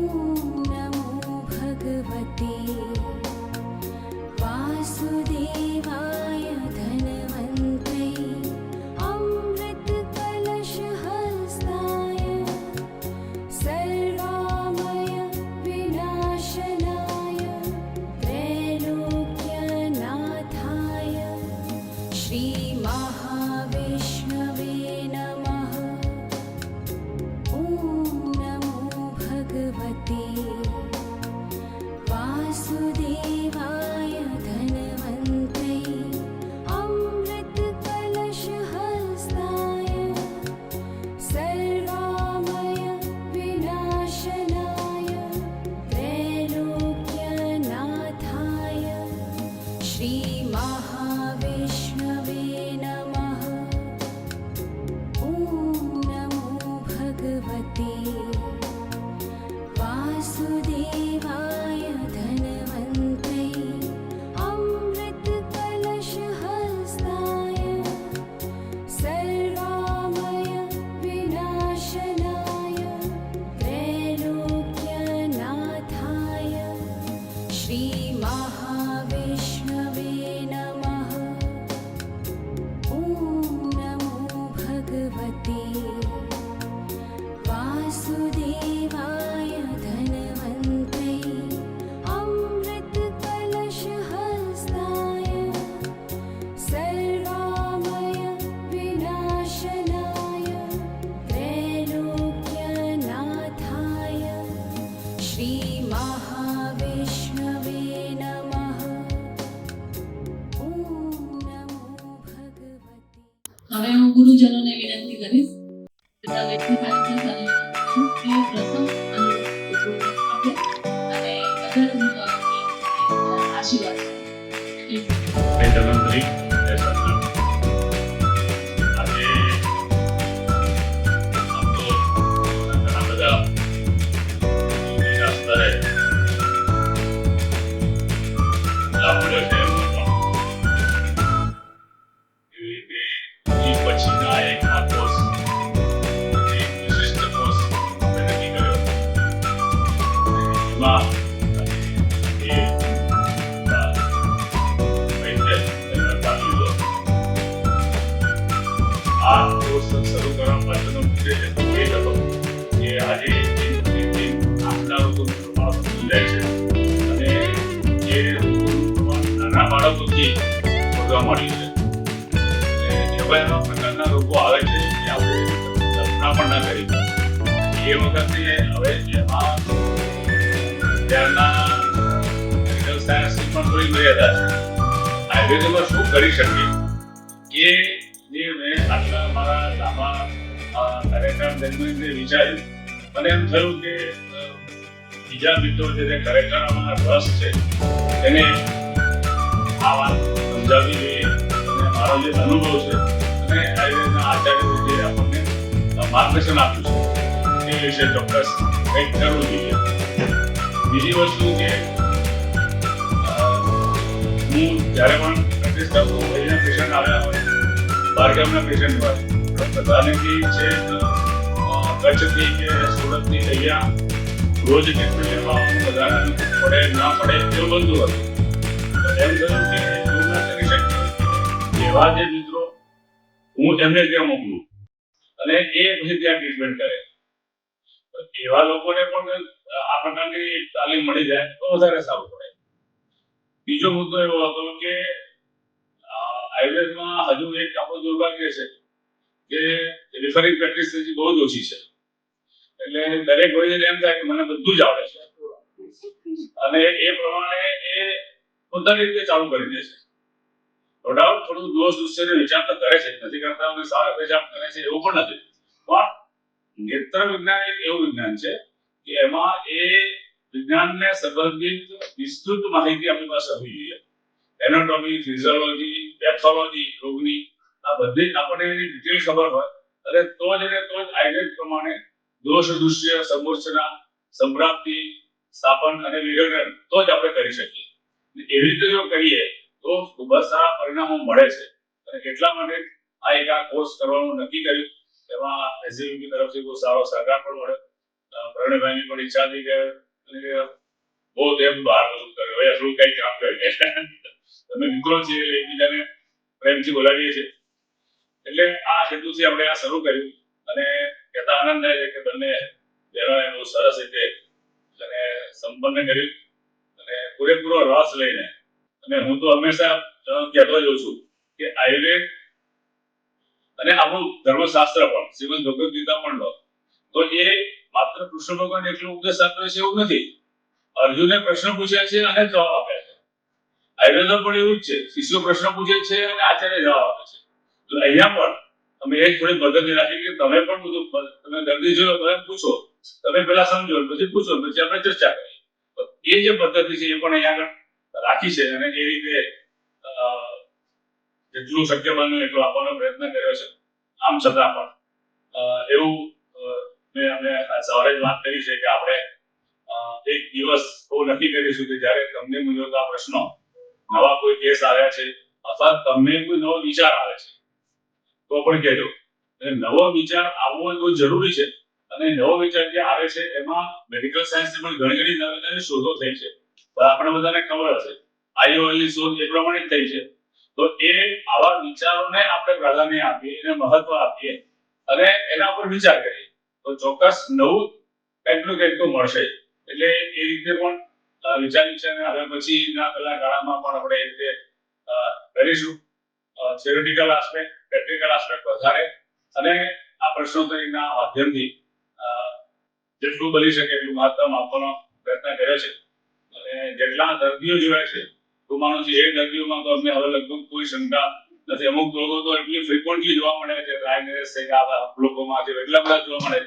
नमो भगवते वासुदेवाय धन्वन्त्रे अमृतकलशहस्ताय सर्वामय विनाशनाय त्रैलोक्यनाथाय श्रीमहाविष्णवे नमः। ॐ नमो भगवते वासुदेवाय धन्वन्त्रे अमृतकलशहस्ताय सर्वामय विनाशनाय त्रैलोक्यनाथाय श्रीमहाविष्णवे नमः। ॐ नमो भगवते वासुदेवाय धन्वन्त्रे अमृतकलशहस्ताय सर्वामय विनाशनाय त्रैलोक्यनाथाय श्रीमहाविष्णवे नमः। ॐ नमो भगवते वासुदेवाय धन्वन्त्रे अमृतकलशहस्ताय सर्वामय विनाशनाय त्रैलोक्यनाथाय श्रीमहाविष्णवे नमः। ॐ नमो भगवते। હવે હું ગુરુજનોને વિનંતી કરીશ બધા વ્યક્તિભાઈને સાથે કે પ્રથમ આપે અને બધા જ આશીર્વાદ આપે। જય ધન્વંતરી, જય સતનામ। આજે આમ તો ઘણા બધા જીવનના સ્તરે લાભ મળ્યો છે એમનો પણ એવી રીતે એ પછીના એક આ કોર્સ એક વિશિષ્ટ કોર્સ મેં નક્કી કર્યો એમાં એ આ કોર્સ શરૂ કરવા પાછળનો મુખ્ય હેતુ એ હતો કે આજે આજના ઋતુનું પ્રમાણ વધતું જાય છે અને એ ઋતુનું પ્રમાણ નાના બાળકોથી વધવા માંડ્યું છે એટલે એવા પ્રકારના રોગો આવે છે કે આપણે કલ્પના પણ ના કરી એ વખતે હવે એમાં ત્યારના મેડિકલ સાયન્સની પણ થોડી મર્યાદા છે। આયુર્વેદમાં શું કરી શકીએ એ જે મેં આટલા મારા લાંબા કાર્યક્રમ દરમિયાન જે વિચાર્યું મને એમ થયું કે બીજા મિત્રો જે ખરેખર આમાં રસ છે એને આ વાત સમજાવવી જોઈએ અને મારો જે અનુભવ છે અને આયુર્વેદના આચાર્યો જે આપણને માર્ગદર્શન આપ્યું છે એ વિશે ચોક્કસ કંઈક કરવું જોઈએ। બીજી વસ્તુ કે હું જ્યારે પણ પ્રેક્ટિસ કરું છું અહીંના પેશન્ટ આવ્યા હોય બહારગામના પેશન્ટ હોય બધાને બી છે કચ્છથી કે સુરતથી અહીંયા રોજ ટ્રીટમેન્ટ લેવા બધાને પડે ના પડે એવું બનતું હતું તો એમ થયું કે એવું ના કરી શકીએ એવા જે મિત્રો હું એમને ત્યાં મોકલું અને એ પછી ત્યાં ટ્રીટમેન્ટ કરે એવા લોકોને પણ આ પ્રકારની તાલીમ મળી જાય તો વધારે સારું પડે। બીજો મુદ્દો એવો હતો કે આયુર્વેદમાં હજુ એક આપણું દુર્ભાગ્ય છે કે રિફરિંગ પ્રેક્ટિસ બહુ જ ઓછી છે એટલે દરેક વૈદ્યને એમ થાય કે મને બધું જ આવડે છે અને એ પ્રમાણે એ પોતાની રીતે ચાલુ કરી દે છે। નો ડાઉટ થોડું દોષ દુશ્ચર્ય વિચાર તો કરે છે નથી કરતા અને સારા પેશાબ કરે છે એવું પણ નથી પણ નેત્ર વિજ્ઞાન એક એવું વિજ્ઞાન છે કે એમાં એ વિજ્ઞાનને સંબંધિત વિસ્તૃત માહિતી આપણી પાસે હોવી જોઈએ। એનાટોમી, ફિઝિયોલોજી, પેથોલોજી રોગની આ બધી આપણને એની ડિટેલ ખબર હોય અને તો જ આયુર્વેદ પ્રમાણે દોષ દુષ્ય સમૂર્છના સંપ્રાપ્તિ સ્થાપન અને વિઘટન તો જ આપણે કરી શકીએ। એવી રીતે જો કરીએ તો ખૂબ જ સારા પરિણામો મળે છે અને એટલા માટે આ એક કોર્સ કરવાનું નક્કી કર્યું। એમાં એસજીવીપી તરફથી બહુ સારો સહકાર પણ મળ્યો પ્રવીણભાઈની પણ ઈચ્છા હતી કે બહુ તેમ બહાર બધું કરે હવે થોડું કઈ કામ કરીએ તમે મિત્રો છીએ એટલે એકબીજાને પ્રેમથી બોલાવીએ છીએ એટલે આ હેતુથી આપણે આ શરૂ કર્યું અને કહેતા આનંદ થાય છે કે બંને બહેનોએ બહુ સરસ રીતે અને સંપન્ન કર્યું અને પૂરેપૂરો રસ લઈને અને હું તો હંમેશા કહેતો જ હોઉં છું કે આયુર્વેદ અને આપણું ધર્મશાસ્ત્ર પણ શ્રીમદ ભગવદ ગીતા પણ લો તો એ માત્ર કૃષ્ણ ભગવાન એટલું ઉપદેશ આપે છે એવું નથી. અર્જુને પ્રશ્ન પૂછ્યા છે અને જવાબ આપ્યા છે. આયુર્વેદ પણ એવું જ છે, શિષ્યો પ્રશ્ન પૂછે છે અને આચાર્ય જવાબ આપે છે. તો અહીંયા પણ અમે એક થોડી પદ્ધતિ રાખી કે તમે પણ બધું તમે દર્દી જોયો તમે પૂછો, તમે પેલા સમજો પછી પૂછો પછી આપણે ચર્ચા કરીએ. તો એ જે પદ્ધતિ છે એ પણ અહીંયા આગળ રાખી છે અને એ રીતે જેટલું શક્ય બને એટલું આપવાનો પ્રયત્ન કર્યો છે. આમ છતાં પણ એવું મેં અમને સવારે જ વાત કરી છે કે આપણે એક દિવસ બહુ નક્કી કરીશું કે જ્યારે તમને મૂંઝવતા પ્રશ્નો, નવા કોઈ કેસ આવ્યા છે અથવા તમને કોઈ નવો વિચાર આવે છે તો પણ કહેજો. નવો વિચાર આવવો બહુ જરૂરી છે અને નવો વિચાર જે આવે છે એમાં મેડિકલ સાયન્સની પણ ઘણી ઘણી નવી નવી શોધો થઈ છે. આપણે બધાને ખબર હશે આઈઓએલની શોધ એ પ્રમાણે જ થઈ છે. તો એ આવા વિચારોને આપણે પ્રાધાન્ય આપીએ, એને મહત્વ આપીએ અને એના પર વિચાર કરીએ તો ચોક્કસ નવું કંઈક કંઈક તો મળશે. એટલે એ રીતે પણ વિચાર્યું છે અને હવે પછીના પેલા ગાળામાં પણ આપણે એ રીતે કરીશું. થિયોરિટિકલ આસ્પેક્ટ, પ્રેક્ટિકલ આસ્પેક્ટ વધારે અને આ પ્રશ્નોત્તરીના માધ્યમથી જેટલું બની શકે એટલું મહત્તમ આપવાનો પ્રયત્ન કર્યો છે. અને જેટલા દર્દીઓ જોયા છે હું માનું છું એ દર્દીઓમાં તો અમને હવે લગભગ કોઈ શંકા નથી. અમુક લોકો તો એટલી ફ્રિકવન્ટલી જોવા મળે છે ડ્રાયનેસ છે કે આ લોકોમાં છે એટલા બધા જોવા મળે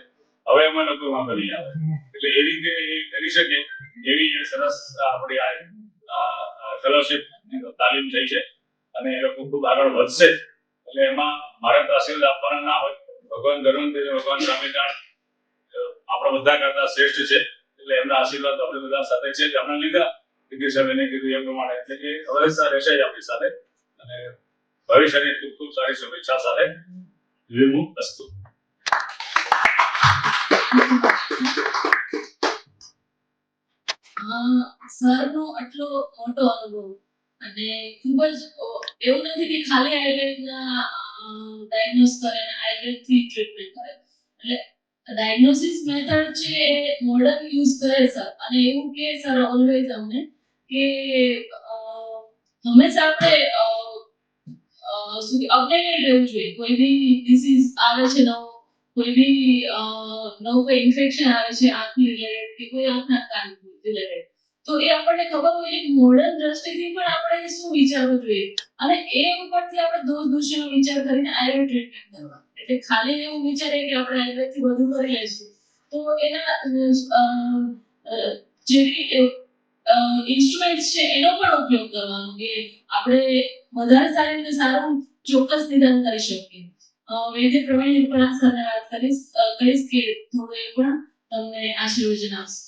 હવે અમે લોકો વાંધો નહીં આવે. એટલે એ રીતે એ કરી શકે એવી સરસ આપણી આ ફેલોશિપ તાલીમ થઈ છે અને એ લોકો ખૂબ આગળ વધશે. એટલે એમાં મારે તો આશીર્વાદ આપવાના ના હોય. ભગવાન ધર્મદેવ, ભગવાન સ્વામિનારાયણ આપણા બધા કરતા શ્રેષ્ઠ છે એટલે એમના આશીર્વાદ આપણે બધા સાથે છે. એમના લીધા એને કીધું એ પ્રમાણે એટલે કે હંમેશા રહેશે આપણી સાથે અને ભવિષ્યની ખૂબ ખૂબ સારી શુભેચ્છા સાથે વિમુખ અસ્તુ. સરનો આટલો મોટો અનુભવ અને ખૂબ જ એવું નથી કે ખાલી આયુર્વેદના ડાયગ્નોસ કરે અને આયુર્વેદથી ટ્રીટમેન્ટ કરે. એટલે ડાયગ્નોસિસ મેથડ છે એ મોડર્ન યુઝ કરે સર અને એવું કે સર ઓલવેઝ અમને કે હંમેશા આપણે અપડેટેડ રહેવું જોઈએ. કોઈ બી ડિસીઝ આવે છે નવો, કોઈ બી નવું કોઈ ઇન્ફેક્શન આવે છે આંખની રિલેટેડ કે કોઈ આંખના કાન રિલેટેડ તો એ આપણને ખબર હોય એક મોડર્ન દ્રષ્ટિથી પણ આપણે શું વિચારવું જોઈએ અને એ ઉપરથી આપણે દોષ દૂષણનો વિચાર કરીને આયુર્વેદ ટ્રીટમેન્ટ કરવા. એટલે ખાલી એવું વિચારીએ કે આપણે આયુર્વેદથી બધું કરી લઈશું તો એના જે ઇન્સ્ટ્રુમેન્ટ્સ છે એનો પણ ઉપયોગ કરવાનો કે આપણે વધારે સારી રીતે સારું ચોક્કસ નિદાન કરી શકીએ. વૈદ્ય પ્રવીણ પણ આ સાથે વાત કહીશ કે થોડું એ પણ તમને આશીર્વચન આપશે.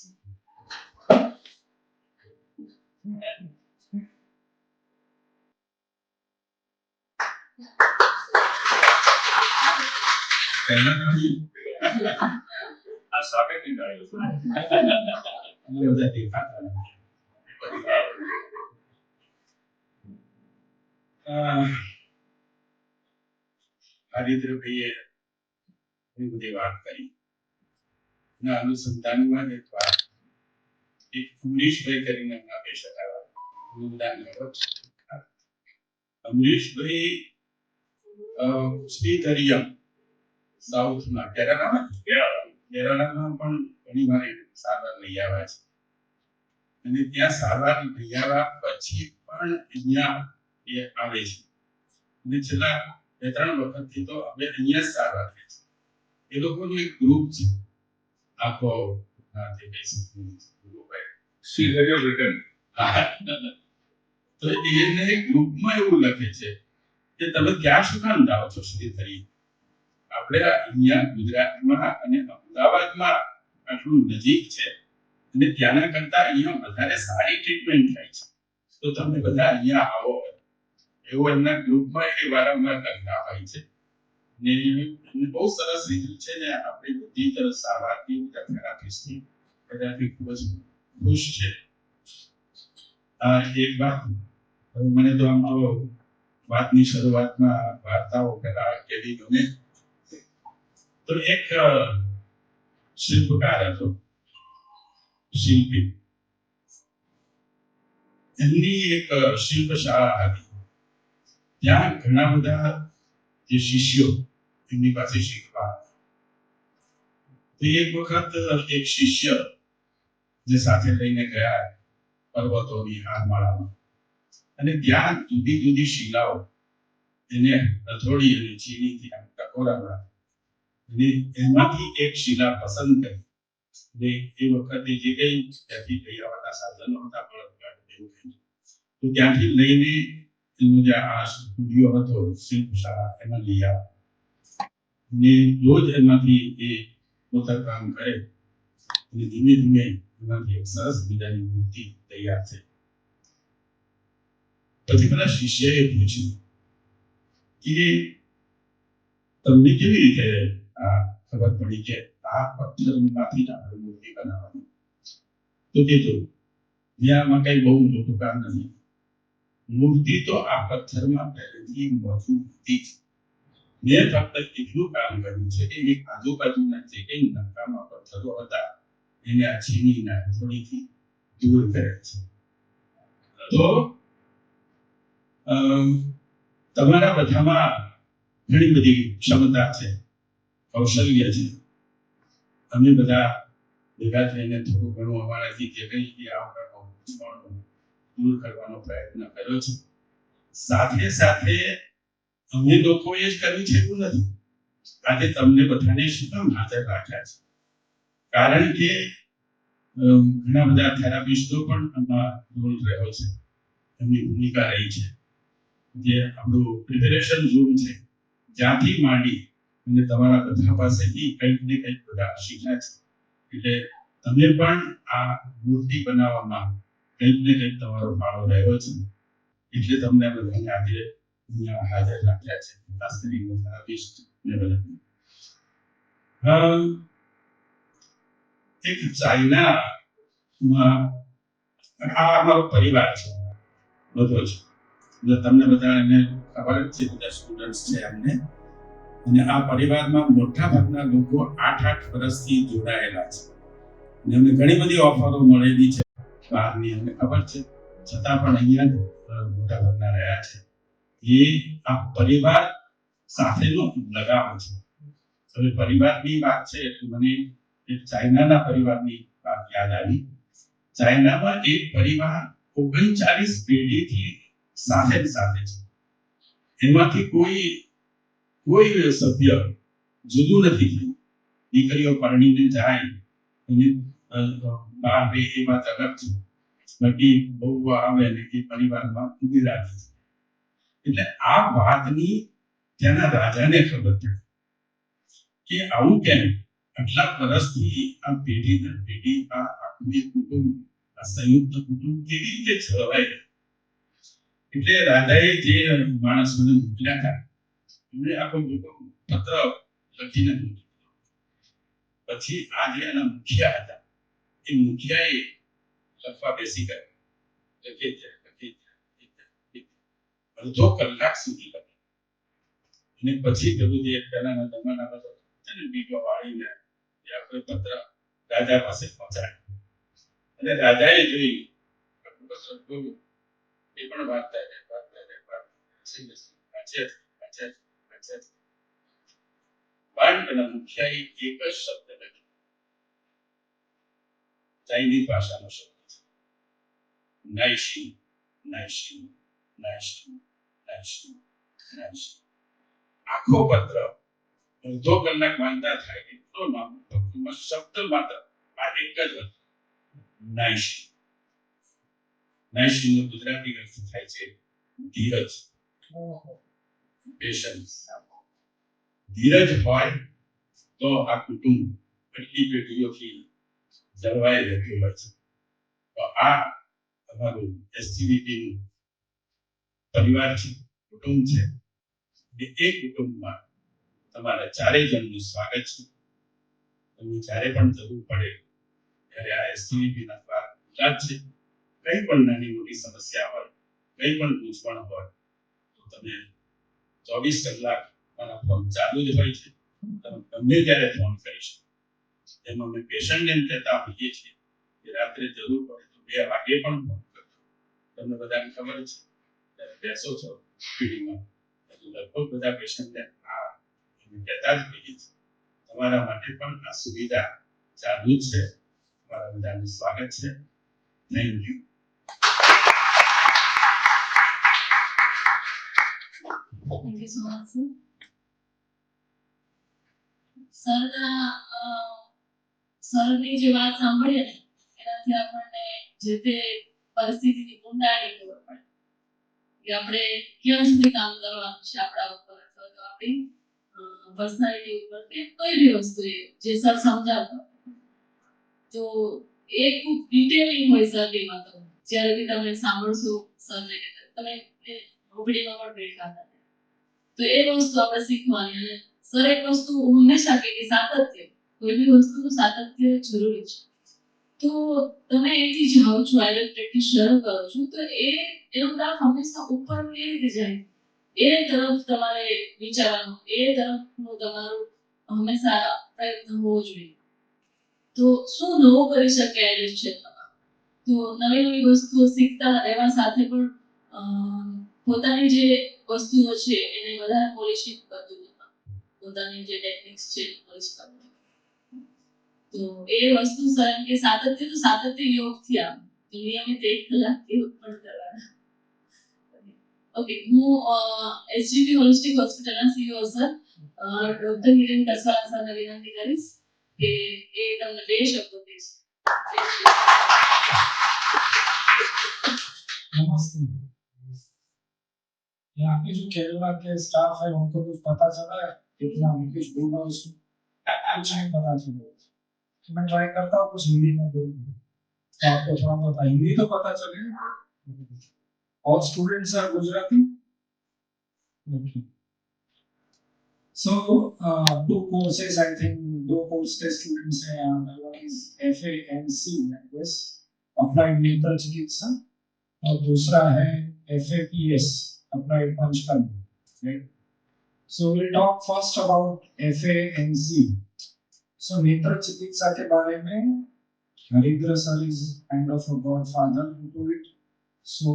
આ સ્વાગતની ગાળીઓ હરિદ્રભાઈએ બધી વાત કરી ના અનુસંધાનમાં એક વાત એક અમરીશભાઈ કરીને આપી શકાય. અમરીશભાઈ શ્રીધરિયમ સાઉથમાં કેરાલામાં પણ ઘણી વાર સારવાર લઈ આવ્યા છે અને ત્યાં સારવાર લઈ આવ્યા પછી પણ અહીંયા એ આવે છે અને છેલ્લા 2-3 વખતથી તો અમે અહીંયા જ સારવાર થઈ છે. એ લોકોનું એક ગ્રુપ છે આખો તો એને ગ્રુપમાં એવું લખે છે કે તમે ત્યાં શું કામ જાઓ છો શ્રીધરી? આપણે અહીંયા ગુજરાતમાં અને અમદાવાદમાં આટલું નજીક છે અને ત્યાંના કરતા અહીંયા વધારે સારી ટ્રીટમેન્ટ થાય છે તો તમે બધા અહીંયા આવો. એવું એમના ગ્રુપમાં એ વારંવાર લખતા હોય છે ને એમને બહુ સરસ રિઝલ્ટ છે ને આપણી બધી તરફ સારવારની થેરાપિસ્ટની બધાથી ખૂબ જ ખુશ છે. એક વાત મને તો આમ તો વાતની શરૂઆતમાં વાર્તાઓ પેલા કેવી ગમે તો એક શિલ્પકાર હતો, શિલ્પી. એમની એક શિલ્પશાળા હતી. ત્યાં ઘણા બધા જે શિષ્યો એમની પાસે શીખવા. તો એક વખત એક શિષ્ય જે સાથે લઈને ગયા પર્વતોની હારમાળામાં અને ત્યાં જુદી જુદી શિલાઓ એને હથોડી અને ચીનીથી ટકોરાવા અને એમાંથી એક શિલા પસંદ કરી. એ વખતે જે કઈ ત્યાંથી લઈ આવવાના સાધનો હતા તો ત્યાંથી લઈને એનો જે આ સ્ટુડિયો હતો શિલ્પશાળા એમાં લઈ આવ્યા ને રોજ એમાંથી એ કોતરકામ કરે અને ધીમે ધીમે એમાંથી એક સરસ મજાની મૂર્તિ તૈયાર થઈ. પછી પેલા શિષ્યએ પૂછ્યું કે તમને કેવી રીતે આ ખબર પડી કે આ પથ્થરમાંથી આપણે મૂર્તિ બનાવવાની? તો કે જો આમાં કઈ બહુ મોટું કામ નથી. મૂર્તિ તો આ પથ્થરમાં પહેલેથી મોજૂદ હતી. મેં ફક્ત એટલું કામ કર્યું છે કે એક આજુબાજુના જે કઈ નકામા પથ્થરો હતા એને આ છીનીના થોડીથી દૂર કરે છે. તો તમારા બધામાં ઘણી બધી ક્ષમતા છે, કૌશલ્ય છે. અમે બધા ભેગા થઈને થોડું ઘણું અમારાથી જે કંઈ દૂર કરવાનો પ્રયત્ન કર્યો છે. સાથે સાથે અમે લોકોએ જ કર્યું છે એવું નથી. આજે તમને બધાને શું કામ હાજર રાખ્યા છે? કારણ કે ઘણા બધા થેરાપિસ્ટો પણ આમાં રોલ રહ્યો છે, એમની ભૂમિકા રહી છે. જે આપણું પ્રિપેરેશન રૂમ છે જ્યાંથી માંડી અને તમારા બધા પાસેથી કંઈક ને કંઈક બધા શીખ્યા છે. એટલે તમે પણ આ મૂર્તિ બનાવવામાં કંઈક ને કંઈક તમારો ફાળો રહ્યો છે. એટલે તમને બધાને આજે અહીંયા હાજર રાખ્યા છે, ખાસ કરીને થેરાપિસ્ટ ને બધા. એક ચાઇનામાં આ અમારો પરિવાર છે બધો જ. એટલે તમને બધાને ખબર જ છે, બધા સ્ટુડન્ટ્સ છે અમને. અને આ પરિવારમાં મોટા ભાગના લોકો 8-8 વર્ષથી જોડાયેલા છે. અને અમને ઘણી બધી ઓફરો મળેલી છે બહારની, અમને ખબર છે. છતાં પણ અહીંયા મોટા ભાગના રહ્યા છે. એ આ પરિવાર સાથેનો લગાવ છે. હવે પરિવારની વાત છે એટલે મને ચાઇનાના પરિવારની વાત યાદ આવી. ચાઇનામાં એક પરિવાર 39 પેઢીથી સાથે છે. એમાંથી કોઈ સભ્ય જુદું નથી થયું. દીકરીઓ પરણીને જાય અને બહાર રહે એ વાત અલગ છે. બાકી બહુ આવે ને એ પરિવારમાં ઉભી રાખે છે. એટલે આ વાતની ત્યાંના રાજાને ખબર પડી કે આવું કેમ? આટલા વર્ષથી આ પેઢી દર પેઢી આ આખું કુટુંબ, આ સંયુક્ત કુટુંબ કેવી રીતે ચલાવાય? એટલે રાજાએ જે માણસોને મોકલ્યા હતા એમણે આખો પત્ર લખીને મોકલ્યો. પછી આ જે એના મુખિયા હતા એ મુખિયાએ લખવા બેસી ગયા. અડધો કલાક સુધી લખી. અને પછી પેલું જે પહેલાના જમાનામાં બીજો વાળીને આપણે પત્ર રાજા પાસે પહોંચાડ્યો. અને રાજાએ જોયું એ પણ વાંચતા મુખિયાએ એક જ શબ્દ લખ્યો, ચાઇનીઝ ભાષાનો શબ્દ છે, નાઇશી નાઇશી નાઇશી નાઇશી નાઇશી. આખો પત્ર અડધો કલાક વાંચતા થાય એટલો નાનો શબ્દ માત્ર આ એક જ નાઇશી. નાઇશીનો ગુજરાતી અર્થ થાય છે ધીરજ, પેશન્સ. ધીરજ હોય તો આ કુટુંબ કેટલી પેઢીઓથી જળવાઈ રહેતું હોય છે. તો આ અમારું એસજીવીટી પરિવાર છે, કુટુંબ છે. એ કુટુંબમાં તમારા ચારેય જણનું સ્વાગત છે. તમને જ્યારે પણ જરૂર પડે ત્યારે આ એસટીવીપીના દ્વાર ખુલ્લા જ છે. કંઈ પણ નાની મોટી સમસ્યા હોય, કંઈ પણ પૂછવાનું હોય તો તમે 24 કલાક મારા ફોન ચાલુ જ હોય છે. તમે ગમે ત્યારે ફોન કરી શકો. એમાં અમે પેશન્ટને એમ કહેતા હોઈએ છીએ કે રાત્રે જરૂર પડે તો 2 વાગે પણ ફોન કરજો. તમને બધાને ખબર છે ત્યારે બેસો છો પીડીમાં લગભગ બધા પેશન્ટને આ કહેતા જ હોઈએ છીએ. તમારા માટે પણ આ સુવિધા ચાલુ જ છે. તમારા બધાનું સ્વાગત છે. Thank you. Thank you so much સરની જે વાત સાંભળીએ ને એનાથી આપણને જે તે પરિસ્થિતિની ઊંડાણી ખબર પડે કે આપણે ક્યાં સુધી કામ કરવાનું છે આપણા ઉપર અથવા તો આપણી પર્સનાલિટી ઉપર કે કોઈ બી વસ્તુ જે સર સમજાવતા તો એ ખૂબ ડિટેલિંગ હોય સરની તો જ્યારે બી તમે સાંભળશો સરને તમે ઓપીડીમાં પણ બેઠા હતા તો એ વસ્તુ આપણે શીખવાની. અને સર એક વસ્તુ હંમેશા કે સાતત્ય, કોઈ બી વસ્તુનું સાતત્ય જરૂરી છે. તો તમે એથી જાઓ છો, આયુર્વેદ પ્રેક્ટિસ શરૂ કરો છો તો એનું ગ્રાફ હંમેશા ઉપર કેવી રીતે જાય એ તરફ તમારે વિચારવાનું, એ તરફનું તમારું હંમેશા પ્રયત્ન હોવો જોઈએ. તો શું નવું કરી શકે આયુર્વેદ ક્ષેત્રમાં? તો નવી નવી વસ્તુઓ શીખતા રહેવા સાથે પણ પોતાની જે વસ્તુઓ છે એને વધારે પોલિશિંગ કરતું જવાનું, પોતાની જે ટેકનિક્સ છે પોલિશ કરવાનું. તો એ વસ્તુ સર કે સાતત્ય યોગથી આવે. તો નિયમિત 1 કલાક યોગ પણ કરવાના. ઓકે, હું એચજીપી હોલિસ્ટિક હોસ્પિટલના CEO sir doctor Hiren Kasvala સરને વિનંતી કરીશ કે એ તમને 2 શબ્દો કહેશે. नमस्ते। यहाँ पे जो केरला के स्टाफ है उनको कुछ पता चला है कितना मुकेश बोल रहा हूँ कुछ नहीं पता चला। मैं ट्राई करता हूँ कुछ हिंदी में बोलूँ तो आपको थोड़ा पता हिंदी तो पता चलेगा और students are Gujarati. So 2 courses I think 2 course के students हैं यहाँ पे. One is FANC I guess Applied Netra चिकित्सा और दूसरा है FAPS Applied Panchkarma, right? So we'll talk first about FANC. So नेत्र चिकित्सा के बारे में हरिद्र sir is kind of a godfather into it. So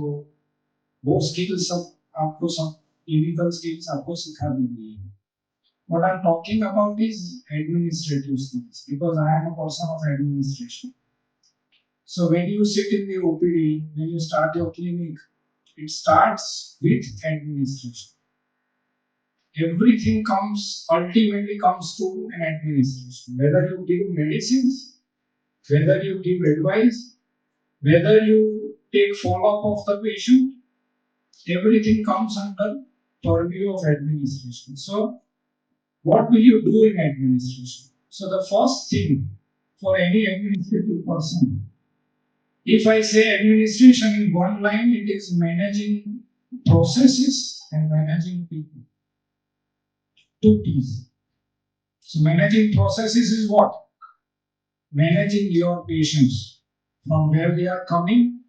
वो skills सब आपको सब clinical skills आपको सिखा देंगे. What I'm talking about is administrative skills because I am a person of administration. So when you sit in the OPD, when you start your clinic, it starts with administration. Everything ultimately comes to an administration. Whether you give medicines, whether you give advice, whether you take follow-up of the patient, everything comes under purview of administration. So what will you do in administration? So the first thing for any administrative person, if I say administration in one line, it is managing processes and managing people. 2 T's. So managing processes is what? Managing your patients from where they are coming,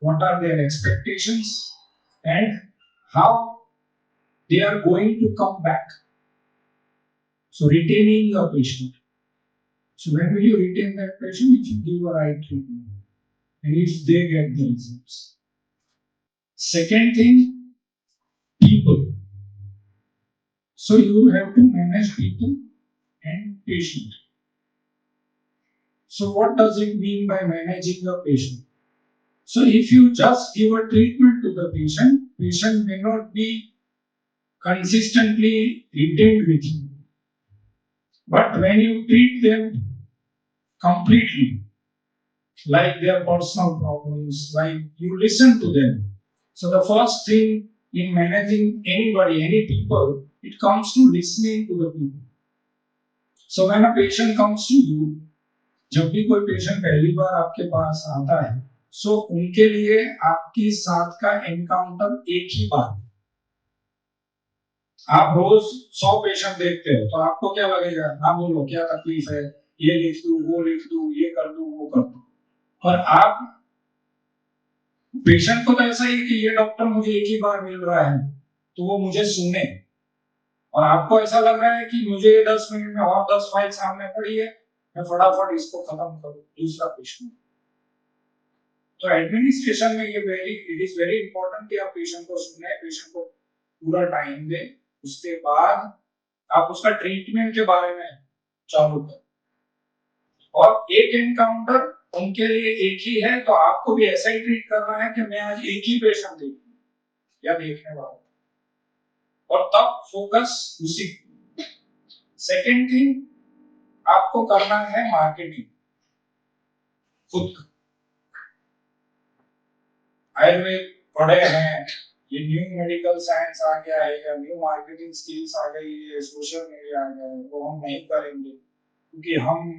what are their expectations, and how they are going to come back. So retaining your patient. So when will you retain that patient? If you give a right treatment and if they get the results. Second thing, people. So you have to manage people and patient. So what does it mean by managing a patient? So if you just give a treatment to the patient may not be consistently retained with you. But when you treat them completely, like their personal problems, like you listen to them. So the first thing in managing anybody, any people, it comes to listening to the people. So when a patient comes to you, जब भी कोई patient पहली बार आपके पास आता है, so उनके लिए आपके साथ का एनकाउंटर एक ही बार. आप रोज 100 पेशेंट देखते हो तो आपको क्या लगेगा? आप बोलो क्या तकलीफ है, ये लिख दूं, वो लिख दूं, ये कर दूं, वो कर दूं। और आप पेशेंट को तो ऐसा ही है कि ये डॉक्टर मुझे एक ही बार मिल रहा है तो वो मुझे सुने, और आपको ऐसा लग रहा है कि मुझे 10 मिनट में और 10 फाइल सामने पड़ी है, मैं फटाफट इसको खत्म करूं, दूसरा पेशेंट। तो एडमिनिस्ट्रेशन में ये इट इज वेरी इंपॉर्टेंट कि आप पेशेंट को सुने, पेशेंट को पूरा टाइम दें, उसके बाद आप उसका ट्रीटमेंट के बारे में चालू करें। और एक एनकाउंटर उनके लिए एक ही है तो आपको भी ऐसा ही ट्रीट करना है कि मैं आज एक ही पेशेंट देखूं या देखने वाला, और तब फोकस उसी। सेकेंड थिंग आपको करना है मार्केटिंग खुद का। आयुर्वेद पढ़े हैं, ये न्यू मेडिकल साइंस आ गया है या न्यू मार्केटिंग स्किल्स आ गई है, सोशल मीडिया आ गया है, वो हम नहीं करेंगे क्योंकि हम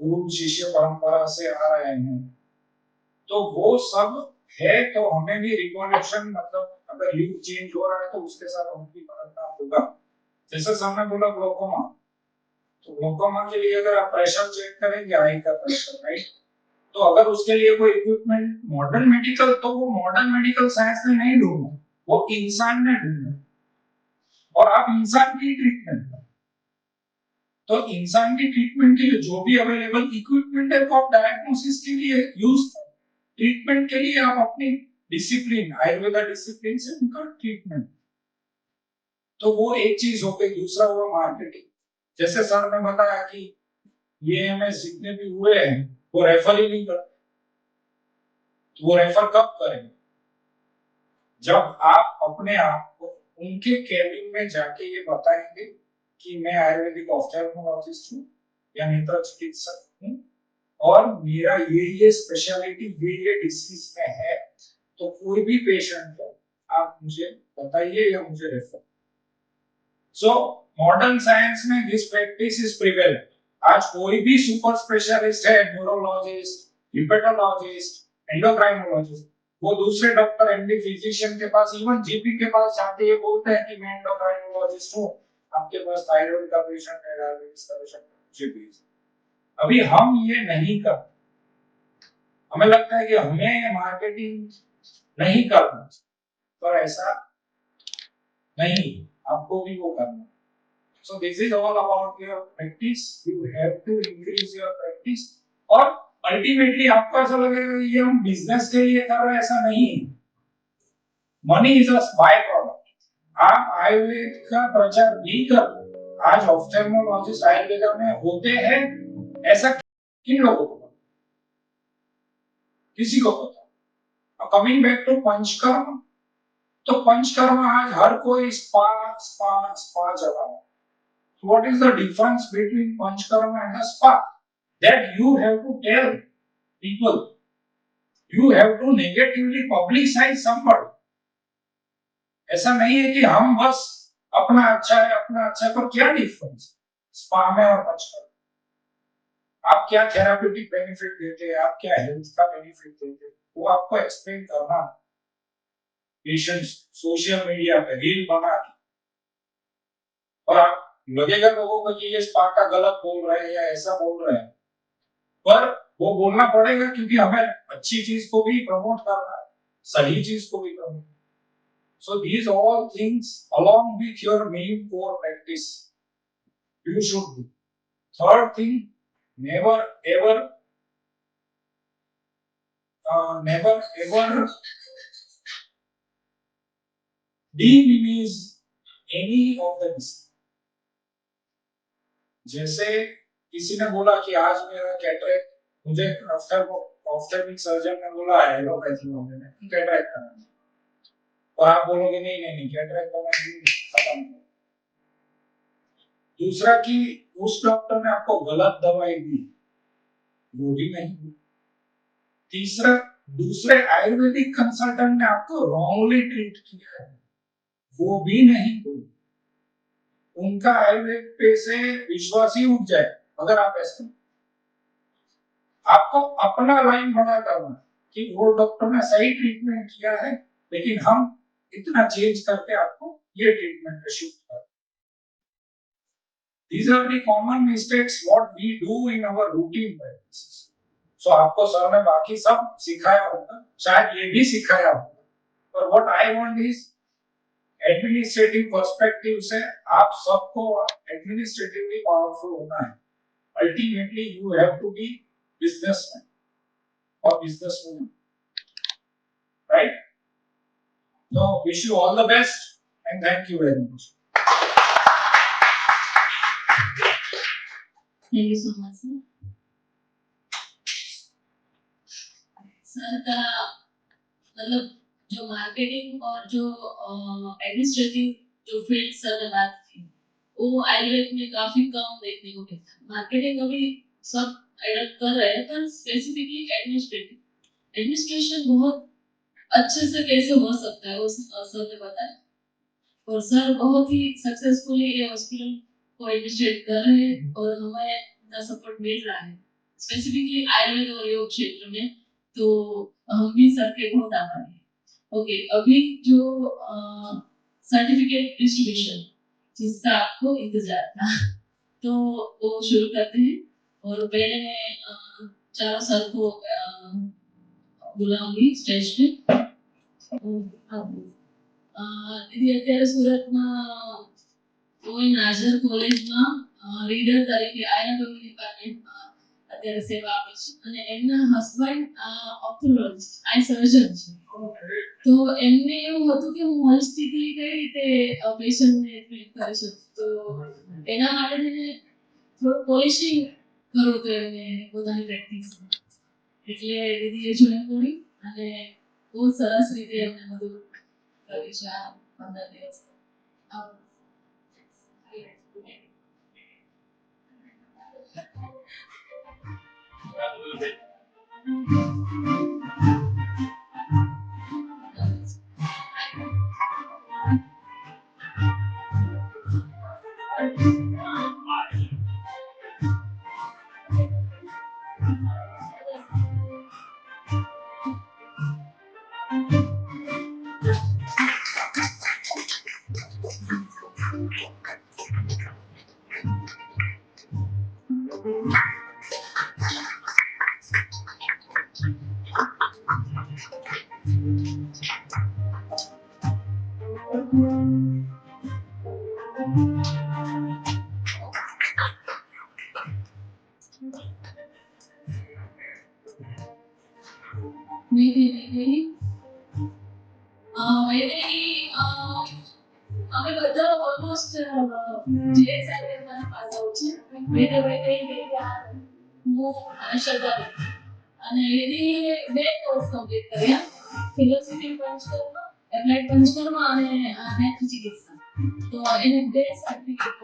गुरु शिष्य परंपरा से आ रहे हैं। तो वो सब है तो हमें भी रिवॉल्यूशन, मतलब अगर युग चेंज हो रहा है तो उसके साथ हम भी बदलना होगा। जैसे सामने बोला ग्लोकोमा, तो ग्लोकोमा के लिए अगर आप प्रेशर चेक करेंगे, आई का प्रेशर, राइट, तो अगर उसके लिए कोई इक्विपमेंट मॉडर्न मेडिकल, तो वो मॉडर्न मेडिकल साइंस ने नहीं ढूंढा, वो इंसान ने ढूंढा, और आप इंसान की ट्रीटमेंट, तो इंसान की ट्रीटमेंट के लिए जो भी अवेलेबल इक्विपमेंट है वो आप डायग्नोसिस के लिए यूज करें, ट्रीटमेंट के लिए आप अपनी डिसिप्लिन, आयुर्वेदा डिसिप्लिन से उनका ट्रीटमेंट। तो वो एक चीज हो गई। दूसरा हुआ मार्केटिंग। जैसे सर ने बताया कि ये एमएस जितने भी हुए हैं वो रेफर ही नहीं करते, तो वो रेफर कब करेंगे? जब आप अपने आप को उनके केबिन में जाके ये बताएंगे कि मैं आयुर्वेदिक ऑफ्थेल्मोलॉजिस्ट हूँ या नेत्र चिकित्सक हूँ और मेरा ये स्पेशलिटी ये डिसीज में है, तो कोई भी पेशेंट हो आप मुझे बताइए या मुझे रेफर। सो मॉडर्न साइंस में दिस प्रैक्टिस इज प्रिवेलेंट। आज कोई भी सुपर स्पेशलिस्ट है, न्यूरोलॉजिस्ट, हिपेटोलॉजिस्ट, एंडोक्राइनोलॉजिस्ट, वो दूसरे डॉक्टर एमडी फिजिशियन के पास, इवन जीपी के पास जाते ये बोलते हैं कि मैं एंडोक्राइनोलॉजिस्ट हूँ, आपके पास थायराइड का पेशेंट है, डायबिटीज का पेशेंट है, मुझे भेज। अभी हम ये नहीं करते, हमें लगता है कि हमें मार्केटिंग नहीं करना, पर ऐसा नहीं, आपको भी वो करना। So this is all about your practice. You have to increase your practice. और ultimately आपको ऐसा लगेगा ये हम बिजनेस के लिए कर रहे हैं, ऐसा नहीं। Money is a by product. आप आयुर्वेद का प्रचार भी कर, आज ऑफ्थेल्मोलॉजिस्ट आयुर्वेद में होते हैं, ऐसा किन लोगों को पता? किसी को पता। कमिंग बैक टू पंचकर्म, तो पंचकर्म आज हर कोई स्पा स्पा स्पा चला है। What is the difference between Panchkarma and a spa? That you have to tell people. You have to negatively publicize somebody. ऐसा नहीं है कि हम बस अपना अच्छा है, अपना अच्छा है, पर क्या डिफरेंस स्पा में और पंचकर्मा? आप क्या थेराप्यूटिक बेनिफिट देते हैं, आप क्या हेल्थ का बेनिफिट देते हैं, वो आपको एक्सप्लेन करना। पेशेंट्स सोशल मीडिया पे रील बना के, और आप लगेगा लोगों को कि ये स्पा का गलत बोल रहे हैं या ऐसा बोल रहे हैं, पर वो बोलना पड़ेगा क्योंकि हमें अच्छी चीज को भी प्रमोट करना है, सही चीज को भी promote. So these all things along with your main core practice you should do. Third thing, never ever diminish any of the disease. जैसे किसी ने बोला कि आज मेरा कैटरेक्ट, मुझे ऑफ्थेल्मिक सर्जन ने बोला है एलोपैथी में कैटरेक्ट करना है, और आप बोलोगे नहीं नहीं नहीं कैटरेक्ट तो मैं खत्म। दूसरा कि उस डॉक्टर ने आपको गलत दवाई दी, वो भी नहीं। तीसरा, दूसरे आयुर्वेदिक कंसल्टेंट ने आपको रॉन्गली ट्रीट किया है, वो भी नहीं। उनका आयुर्वेद पे से विश्वास ही उठ जाए अगर आप ऐसे। आपको अपना लाइन बना करना कि वो डॉक्टर ने सही ट्रीटमेंट किया है, लेकिन हम इतना चेंज करके आपको ये ट्रीटमेंट पे शिफ्ट कर. These are the common mistakes what we do in our routine practices. So आपको सर ने बाकी सब सिखाया होगा, शायद ये भी सिखाया होगा. पर what I want is administrative perspective से आप सबको एडमिनिस्ट्रेटिवली पावरफुल होना है. Ultimately you have to be businessman और businesswoman, right? So wish you all the best and thank you very much. Thank you so much sir. Sir का मतलब जो marketing और जो एडमिनिस्ट्रेटिव जो फील्ड सर ने बात की वो आयुर्वेद में काफी कम देखने को मिलता है. मार्केटिंग अभी सब एडप्ट कर रहे हैं पर स्पेसिफिकली एडमिनिस्ट्रेशन बहुत अच्छे से कैसे हो सकता है वो सर ने बताया और सर बहुत ही सक्सेसफुली ये हॉस्पिटल को एडमिनिस्ट्रेट कर रहे हैं और हमें उनका सपोर्ट मिल रहा है स्पेसिफिकली आयुर्वेद और योग क्षेत्र में. तो हम भी सर के बहुत आभारी हैं. ओके, अभी जो सर्टिफिकेट डिस्ट्रीब्यूशन जिसका आपको इंतजार था तो वो शुरू करते हैं और पहले मैं चारों सर को बुलाऊंगी स्टेज पे. દીદી અત્યારે સુરતમાં ઓએન હાજર કોલેજમાં રીડર તરીકે આયરોગ્ય ડિપાર્ટમેન્ટમાં અત્યારે સેવા આપે છે અને એમના હસબન્ડ ઓપ્થોલોજિસ્ટ આઈ સર્જન છે. તો એમને એવું હતું કે હું હોલિસ્ટિકલી કઈ રીતે પેશન્ટને ટ્રીટ કરી શકું. તો એના માટે થોડું પોલિશિંગ કરવું હતું એમને પોતાની પ્રેક્ટિસમાં. એટલે દીદીએ જોઈન કરી અને બહુ સરસ રીતે એમને બધું કર્યું છે આ 15 દિવસ. અમે બધા ઓલમોસ્ટ જે સેક્ટરમાં પાસ આઉટ છે હું શ્રદ્ધા અને એની બે કોર્સ કમ્પ્લીટ કર્યા ફિલોસોફી પંચકર્મ એપ્લાઇડ પંચકર્મ અને નેત્ર ચિકિત્સા. તો એને બે સર્ટિફિકેટ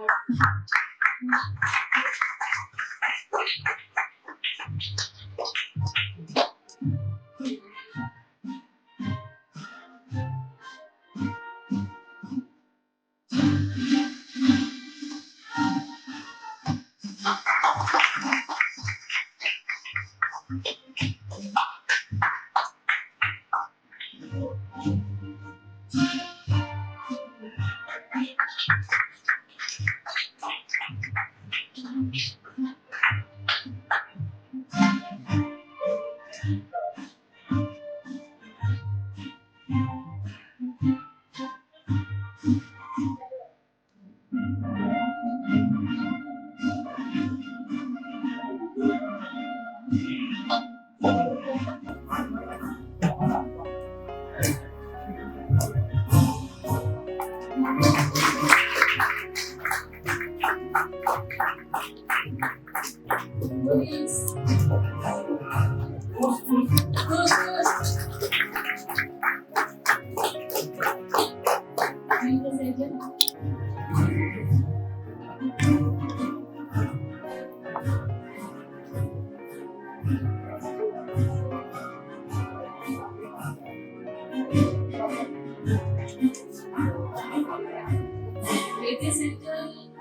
વૈદ્ય સેન્ટર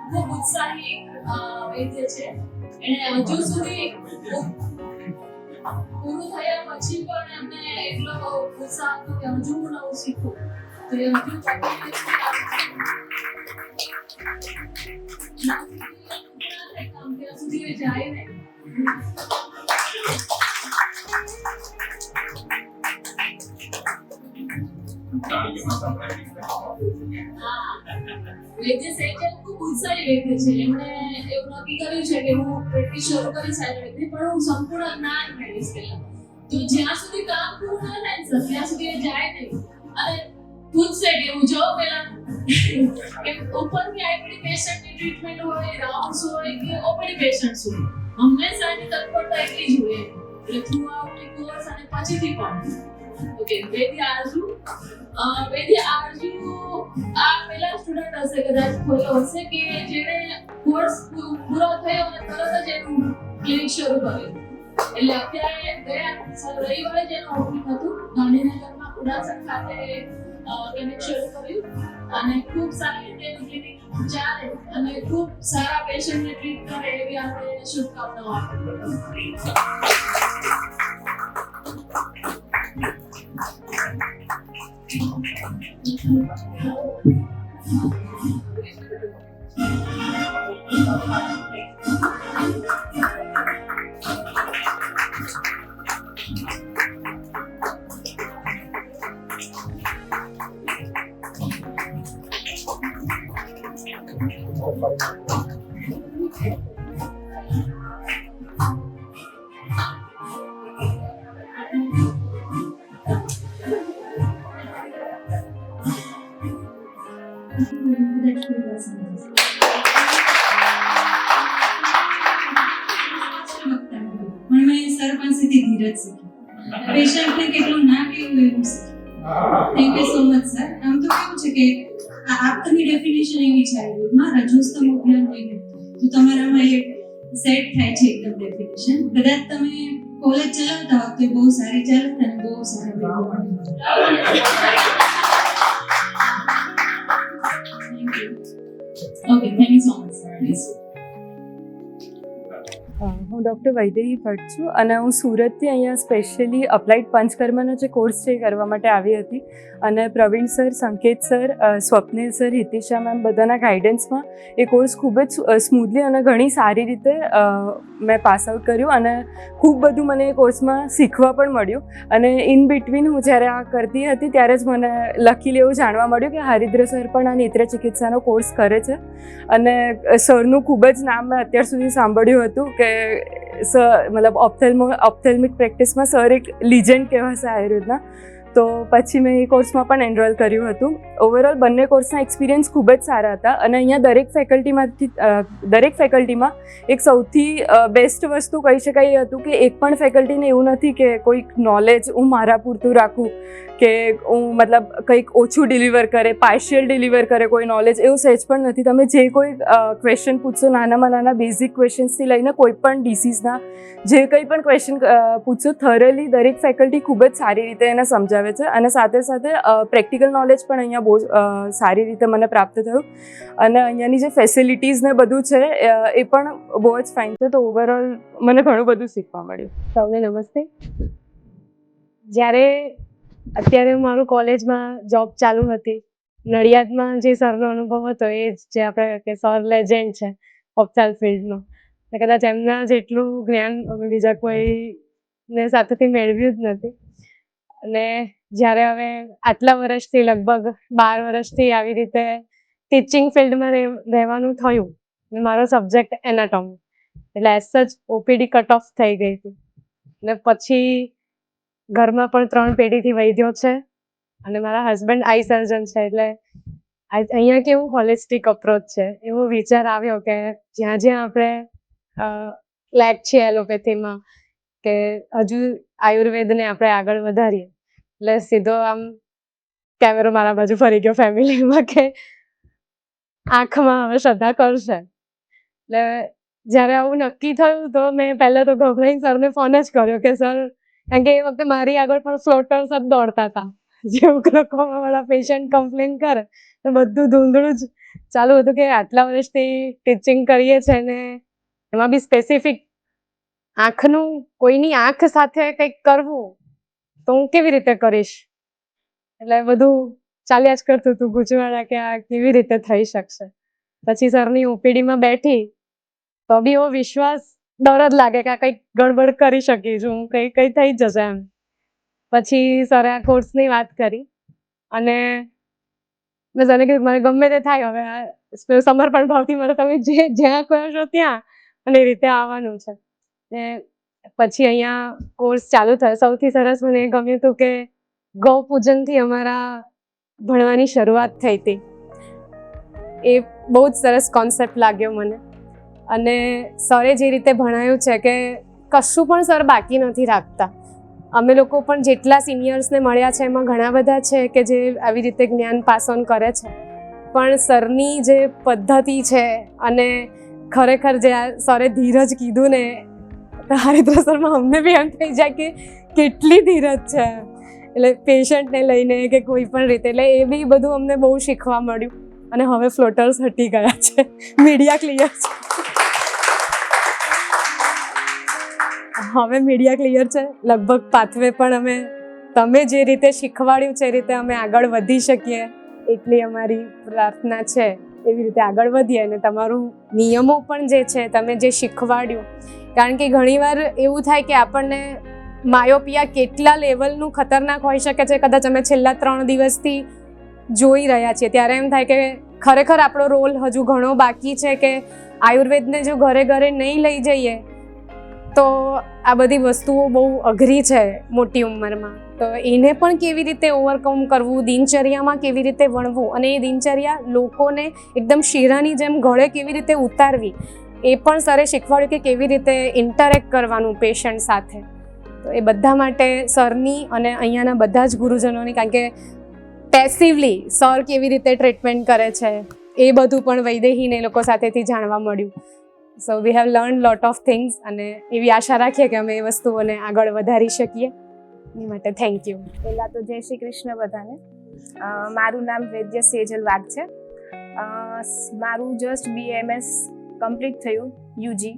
ખૂબ ઉત્સાહી વૈદ્ય છે. એને હજુ સુધી પૂરું થયા પછી પણ એમને એટલો ઉત્સાહ હતો કે હજુ હું નવું શીખું તો એ હજુ ત્યાં સુધી એ જાય ને તાળીઓમાં સંભળાવી વૈદ્ય સૈજલ ખૂબ ઉત્સાહી વ્યક્તિ છે. એમણે એવું નક્કી કર્યું છે કે હું પ્રેક્ટિસ શરૂ કરીશ આયુર્વેદની, પણ હું સંપૂર્ણ જ્ઞાન મેળવીશ પહેલા. તો જ્યાં સુધી કામ પૂરું ન થાય સર ત્યાં સુધી એ જાય નહીં અને પૂછશે કે હું જાઉં પહેલા કે ઉપરથી આઈપીડી પેશન્ટની ટ્રીટમેન્ટ હોય, રાઉન્ડ્સ હોય કે ઓપીડી પેશન્ટ્સ હોય, હંમેશા એની તત્પરતા એટલી જ હોય. એટલે થ્રુ આઉટ કોર્સ અને પછીથી પણ ઓકે વૈદ્ય આરજુ આ પહેલા સ્ટુડન્ટ હશે કદાચ ખોલ્યો હશે કે જેણે કોર્સ પૂરો થયો અને તરત જ એનું ક્લિનિક શરૂ કર્યું. એટલે અત્યારે ગયા રવિવારે જેનું ઓપનિંગ હતું ગાંધીનગરમાં ઉડાસણ ખાતે ક્લિનિક શરૂ કર્યું અને ખૂબ સારી રીતે એનું ક્લિનિક ચાલે અને ખૂબ સારા પેશન્ટને ટ્રીટ કરે એવી આપણે શુભકામનાઓ આપીએ. પણ મેં સર પાસેથી ધીરજ શીખી, પેશન્ટને કેટલું ના કહેવું એવું શીખ્યું. Thank you so much sir. આમ તો કેવું છે કે આપની ડેફિનેશન એવી છે આયુર્વેદમાં રજોસ્તમ અભ્યાન નહીં, તો તમારામાં એ સેટ થાય છે એકદમ ડેફિનેશન. કદાચ તમે કોલેજ ચલાવતા હોત તો બહુ સારી ચાલત અને બહુ સારા okay thank you so much sir. Please. હું ડૉક્ટર વૈદેહી ભટ્ટ છું અને હું સુરતથી અહીંયા સ્પેશિયલી અપ્લાઇડ પંચકર્મનો જે કોર્સ છે એ કરવા માટે આવી હતી. અને પ્રવીણ સર, સંકેત સર, સ્વપ્નિલ સર, હિતિશા મેમ બધાના ગાઈડન્સમાં એ કોર્સ ખૂબ જ સ્મૂથલી અને ઘણી સારી રીતે મેં પાસ આઉટ કર્યું અને ખૂબ બધું મને એ કોર્સમાં શીખવા પણ મળ્યું. અને ઇન બિટવીન હું જ્યારે આ કરતી હતી ત્યારે જ મને લકીલી એવું જાણવા મળ્યું કે હરિદ્ર સર પણ આ નેત્ર ચિકિત્સાનો કોર્સ કરે છે. અને સરનું ખૂબ જ નામ મેં અત્યાર સુધી સાંભળ્યું હતું કે સર મતલબ ઓપ્થેલ્મિક પ્રેક્ટિસમાં સર એક લિજેન્ડ કહેવાશે આયુર્વેદના. તો પછી મેં એ કોર્સમાં પણ એનરોલ કર્યું હતું. ઓવરઓલ બંને કોર્સના એક્સપિરિયન્સ ખૂબ જ સારા હતા અને અહીંયા દરેક ફેકલ્ટીમાં એક સૌથી બેસ્ટ વસ્તુ કહી શકાય એ હતું કે એક પણ ફેકલ્ટીને એવું નથી કે કોઈક નોલેજ હું મારા પૂરતું રાખું કે હું મતલબ કંઈક ઓછું ડિલિવર કરે, પાર્શિયલ ડિલિવર કરે કોઈ નોલેજ, એવું સહેજ પણ નથી. તમે જે કોઈ ક્વેશ્ચન પૂછશો, નાનામાં નાના બેઝિક ક્વેશ્ચન્સથી લઈને કોઈ પણ ડિસીઝના જે કંઈ પણ ક્વેશ્ચન પૂછશો, થરલી દરેક ફેકલ્ટી ખૂબ જ સારી રીતે એને સમજાવે છે. અને સાથે સાથે પ્રેક્ટિકલ નોલેજ પણ અહીંયા બહુ સારી રીતે મને પ્રાપ્ત થયું. અને અહીંયાની જે ફેસિલિટીઝ ને બધું છે એ પણ બહુ જ ફાઇન છે. તો ઓવરઓલ મને ઘણું બધું શીખવા મળ્યું. સૌને નમસ્તે. જ્યારે અત્યારે મારું કોલેજમાં જોબ ચાલુ હતી, નડિયાદમાં જે સરનો અનુભવ હતો એ જ જે આપણે કે સર લેજેન્ડ છે ઓપ્થાલ ફિલ્ડનો, કદાચ એમના જેટલું જ્ઞાન અમે બીજા કોઈને સાથેથી મેળવ્યું જ નથી. અને જ્યારે હવે આટલા વર્ષથી લગભગ 12 વર્ષથી આવી રીતે ટીચિંગ ફિલ્ડમાં રહેવાનું થયું, મારો સબ્જેક્ટ એનાટોમી, એટલે એઝ સચ ઓપીડી કટ ઓફ થઈ ગઈ હતી. અને પછી ઘરમાં પણ 3 પેઢીથી વૈદ્યો છે અને મારા હસબન્ડ આઈ સર્જન છે. એટલે અહીંયા કેવું હોલિસ્ટિક અપ્રોચ છે એવો વિચાર આવ્યો કે જ્યાં જ્યાં આપણે લેક છે એલોપેથીમાં કે હજુ આયુર્વેદને આપણે આગળ વધારીએ. એટલે સીધો આમ કેમેરો મારા બાજુ ફરી ગયો ફેમિલીમાં કે આંખમાં હવે શ્રદ્ધા કરશે. એટલે જ્યારે આવું નક્કી થયું તો મેં પહેલાં તો ગભરાઈને સરને ફોન જ કર્યો કે સર, કારણ કે એ વખતે મારી આગળ પણ ફ્લોટર્સ જ દોડતા હતા. જેવું ગ્લોકોમાવાળા પેશન્ટ કમ્પ્લેન કરે તો બધું ધૂંધળું જ ચાલુ હતું કે આટલા વર્ષથી ટીચિંગ કરીએ છીએ ને એમાં બી સ્પેસિફિક આંખનું, કોઈની આંખ સાથે કંઈક કરવું તો હું કેવી રીતે કરીશ. એટલે બધું ચાલ્યા જ કરતું હતું ગૂંચવાડા કે આ કેવી રીતે થઈ શકશે. પછી સરની ઓપીડીમાં બેઠી તો બી એવો વિશ્વાસ ડર જ લાગે કે આ કંઈક ગડબડ કરી શકીશું, કંઈ થઈ જશે એમ. પછી સરે આ કોર્સની વાત કરી અને મેં સરને કીધું મારે ગમે તે થાય હવે આ સમર્પણ ભાવથી મારે તમે જ્યાં કહો છો ત્યાં અને એ રીતે આવવાનું છે. ને પછી અહીંયા કોર્સ ચાલુ થયો. સૌથી સરસ મને એ ગમ્યું હતું કે ગૌ પૂજનથી અમારા ભણવાની શરૂઆત થઈ હતી. એ બહુ જ સરસ કોન્સેપ્ટ લાગ્યો મને. અને સરે જે રીતે ભણાયું છે કે કશું પણ સર બાકી નથી રાખતા. અમે લોકો પણ જેટલા સિનિયર્સને મળ્યા છે એમાં ઘણા બધા છે કે જે આવી રીતે જ્ઞાન પાસ ઓન કરે છે, પણ સરની જે પદ્ધતિ છે અને ખરેખર જે આ સરે ધીરજ કીધું ને, હરિદ્ર સરમાં અમને બી એમ થઈ જાય કે કેટલી ધીરજ છે, એટલે પેશન્ટને લઈને કે કોઈ પણ રીતે. એટલે એ બી બધું અમને બહુ શીખવા મળ્યું. અને હવે ફ્લોટર્સ હટી ગયા છે, મીડિયા ક્લિયર છે, હવે મીડિયા ક્લિયર છે. લગભગ પાથવે પણ અમે તમે જે રીતે શીખવાડ્યું છે એ રીતે અમે આગળ વધી શકીએ એટલી અમારી પ્રાર્થના છે. એવી રીતે આગળ વધીએ અને તમારું નિયમો પણ જે છે તમે જે શીખવાડ્યું, કારણ કે ઘણીવાર એવું થાય કે આપણને માયોપિયા કેટલા લેવલનું ખતરનાક હોઈ શકે છે કદાચ અમે છેલ્લા 3 દિવસથી જોઈ રહ્યા છીએ, ત્યારે એમ થાય કે ખરેખર આપણો રોલ હજુ ઘણો બાકી છે કે આયુર્વેદને જો ઘરે ઘરે નહીં લઈ જઈએ તો આ બધી વસ્તુઓ બહુ અઘરી છે મોટી ઉંમરમાં. તો એને પણ કેવી રીતે ઓવરકમ કરવું, દિનચર્યામાં કેવી રીતે વણવું અને એ દિનચર્યા લોકોને એકદમ શીરાની જેમ ગળે કેવી રીતે ઉતારવી, એ પણ સરે શીખવાડ્યું કે કેવી રીતે ઇન્ટરેક્ટ કરવાનું પેશન્ટ સાથે. તો એ બધા માટે સરની અને અહીંયાના બધા જ ગુરુજનોની, કારણ કે પેસિવલી સર કેવી રીતે ટ્રીટમેન્ટ કરે છે એ બધું પણ વૈદેહીને એ લોકો સાથેથી જાણવા મળ્યું. So we have learn lot of things અને એવી આશા રાખીએ કે અમે એ વસ્તુઓને આગળ વધારી શકીએ. એ માટે થેન્ક યુ. પહેલાં તો જય શ્રી કૃષ્ણ બધાને. મારું નામ વૈદ્ય સેજલ વાઘ છે. મારું જસ્ટ BAMS કમ્પ્લીટ થયું યુજી,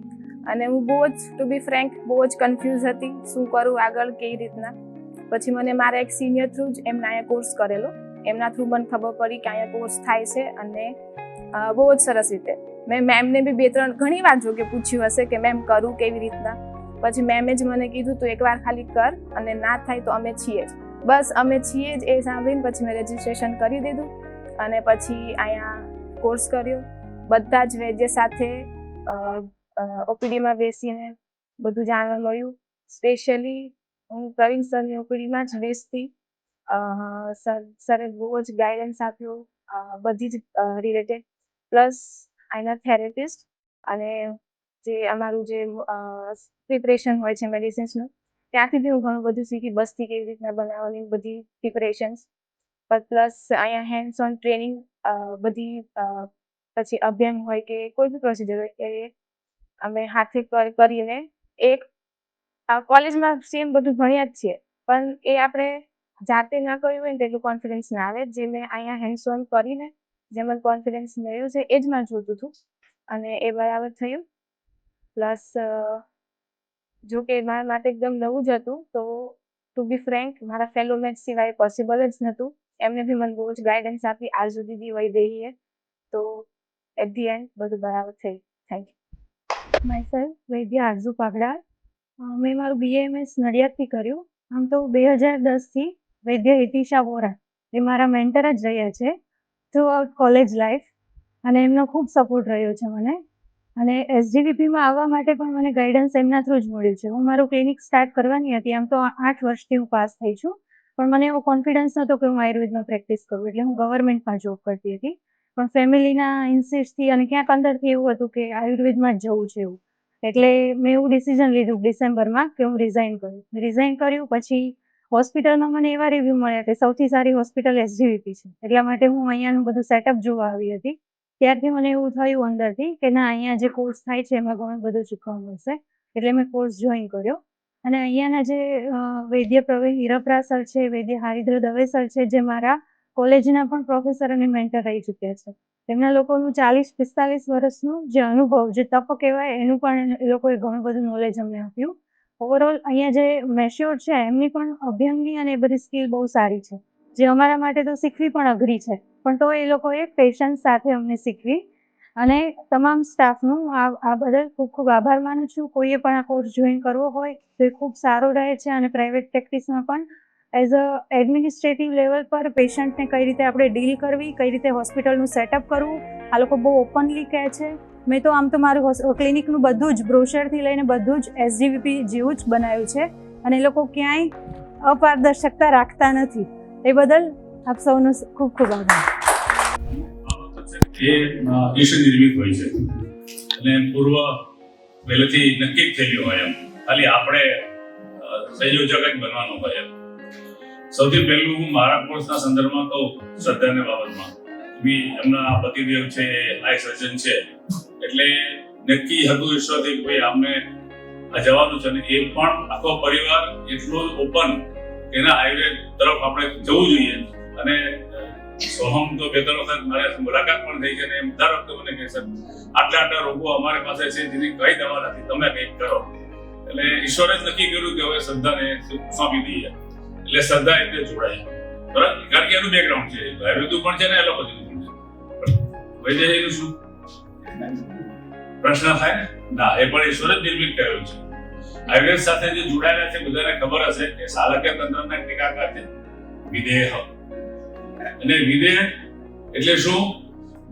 અને હું બહુ જ ટુ બી ફ્રેન્ક બહુ જ કન્ફ્યુઝ હતી શું કરું આગળ કેવી રીતના. પછી મને મારા એક સિનિયર થ્રુ જ એમના અહીંયા કોર્સ કરેલો, એમના થ્રુ મને ખબર પડી કે અહીંયા કોર્સ થાય છે અને બહુ જ સરસ રીતે. મેં મેમને બી 2-3 ઘણી વાર જો કે પૂછ્યું હશે કે મેમ કરું કેવી રીતના. પછી મેમે જ મને કીધું તું એકવાર ખાલી કર અને ના થાય તો અમે છીએ જ, બસ અમે છીએ જ એ સાંભળીને પછી મેં રજિસ્ટ્રેશન કરી દીધું અને પછી અહીંયા કોર્સ કર્યો. બધા જ વૈદ્ય સાથે ઓપીડીમાં બેસીને બધું જાણવા મળ્યું. સ્પેશિયલી હું પ્રવીણ સરની ઓપીડીમાં જ બેસતી. સરે બહુ જ ગાઈડન્સ આપ્યું બધી જ રિલેટેડ, પ્લસ આઈના થેરેપિસ્ટ અને જે અમારું જે પ્રિપરેશન હોય છે મેડિસિન્સનું, ત્યાંથી બી હું ઘણું બધું શીખી. બસ્તી કેવી રીતના બનાવવાની બધી પ્રિપરેશન્સ, પ્લસ અહીંયા હેન્ડ્સ ઓન ટ્રેનિંગ બધી, પછી અભ્યાંગ હોય કે કોઈ બી પ્રોસિજર હોય કે અમે હાથે કરીને એક કોલેજમાં સેમ બધું ભણ્યા જ છીએ, પણ એ આપણે જાતે ના કર્યું હોય ને એટલું કોન્ફિડન્સ ના આવે. જે મેં અહીંયા હેન્ડ્સ ઓન કરીને જે મને કોન્ફિડન્સ મળ્યું છે એ જ મારે જોતું હતું અને એ બરાબર થયું. પ્લસ જો કે મારા માટે એકદમ નવું જ હતું, તો ટુ બી ફ્રેન્ક મારા ફેલો મેટ સિવાય પોસિબલ જ નહોતું. એમને બી મને બહુ જ ગાઈડન્સ આપી આજ સુધી બી વૈદેહીએ. તો એટ ધી એન્ડ બધું બરાબર થયું. Thank you. માય સેલ્ફ વૈદ્ય આરઝુ પાગડા. મેં મારું BAMS નડિયાદથી કર્યું. આમ તો 2010થી વૈદ્ય હિતિશા વોરા એ મારા મેન્ટર જ રહ્યા છે થ્રુ આઉટ કોલેજ લાઈફ, અને એમનો ખૂબ સપોર્ટ રહ્યો છે મને. અને SGVPમાં આવવા માટે પણ મને ગાઈડન્સ એમના થ્રુ જ મળ્યું છે. હું મારું ક્લિનિક સ્ટાર્ટ કરવાની હતી, આમ તો 8 વર્ષથી હું પાસ થઈ છું, પણ મને એવો કોન્ફિડન્સ નહોતો કે હું આયુર્વેદમાં પ્રેક્ટિસ કરું, એટલે હું ગવર્મેન્ટમાં જોબ કરતી હતી. પણ ફેમિલીના ઇન્સિસ્ટથી અને ક્યાંક અંદરથી એવું હતું કે આયુર્વેદમાં જ જવું છે એવું, એટલે મેં એવું ડિસિઝન લીધું ડિસેમ્બરમાં કે હું રિઝાઇન કરું. રિઝાઇન કર્યું પછી હોસ્પિટલમાં મને એવા રિવ્યૂ મળ્યા કે સૌથી સારી હોસ્પિટલ SGVP છે, એટલા માટે હું અહીંયાનું બધું સેટઅપ જોવા આવી હતી. ત્યારથી મને એવું થયું અંદરથી કે ના, અહીંયા જે કોર્સ થાય છે એમાં ઘણું બધું શીખવા મળશે, એટલે મેં કોર્સ જોઈન કર્યો. અને અહીંયાના જે વૈદ્ય પ્રવીણ હિરપરા સર છે, વૈદ્ય હરિદ્ર દવે સર છે, જે મારા કોલેજના પણ પ્રોફેસર અને મેન્ટર રહી ચૂક્યા છે. તેમના લોકોનું 40-45 વર્ષનું જે અનુભવ, જે તપ કહેવાય, એનું પણ એ લોકોએ ઘણું બધું નોલેજ અમને આપ્યું. ઓવરઓલ અહીંયા જે મેચ્યોર છે એમની પણ અભ્યંગની અને એ બધી સ્કિલ બહુ સારી છે. જે અમારા માટે તો શીખવી પણ અઘરી છે, પણ તો એ લોકોએ પેશન્સ સાથે અમને શીખવી. અને તમામ સ્ટાફનું આ બદલ ખૂબ ખૂબ આભાર માનું છું. કોઈએ પણ આ કોર્સ જોઈન કરવો હોય તો એ ખૂબ સારો રહે છે. અને પ્રાઇવેટ પ્રેક્ટિસમાં પણ એઝ અ એડમિનિસ્ટ્રેટિવ લેવલ પર પેશન્ટને કઈ રીતે આપણે ડીલ કરવી, કઈ રીતે હોસ્પિટલનું સેટઅપ કરવું, આ લોકો બહુ ઓપનલી કહે છે. મેં તો આમ તો મારું ક્લિનિકનું બધું જ બ્રોશરથી લઈને બધું જ SGVP જેવું જ બનાવ્યું છે. અને એ લોકો ક્યાંય અપારદર્શકતા રાખતા નથી. એ બદલ આપ સૌનો ખૂબ ખૂબ આભાર. એ ઈશ્વર નિર્મિત હોય છે અને પૂર્વ પહેલેથી નક્કી જ થયેલું હોય એમ, ખાલી આપણે સંયોજક જ બનવાનું હોય એમ. સૌથી પહેલું હું મારા કોર્સના સંદર્ભમાં કહું, શ્રદ્ધાને બાબતમાં બી એમના પતિદેવ છે, આઈ સર્જન છે, એટલે નક્કી હતું ઈશ્વરથી કે ભાઈ અમને આ જવાનું છે. અને એ પણ આખો પરિવાર એટલો ઓપન, એના આયુર્વેદ તરફ આપણે જવું જોઈએ. અને સોહમ તો બે ત્રણ વખત મારે મુલાકાત પણ થઈ છે અને દર વખતે મને કહે છે આટલા રોગો અમારી પાસે છે જેની કઈ દવા નથી, તમે કંઈક કરો. એટલે ઈશ્વરે જ નક્કી કર્યું કે હવે શ્રદ્ધાને સોંપી દઈએ. એટલે શ્રદ્ધા એટલે જોડાય, બરાબર? કારણ કે એનું બેકગ્રાઉન્ડ છે, આયુર્વેદ પણ છે ને એલોપેથી પણ છે. વૈદ્યનું શું પ્રશ્ન થાય ને? ના, એ પણ ઈશ્વરે જ નિર્મિત કરેલું છે. આયુર્વેદ સાથે જે જોડાયેલા છે બધાને ખબર હશે કે શાલક્ય તંત્રના ટીકાકાર છે વિદેહ. અને વિદેહ એટલે શું?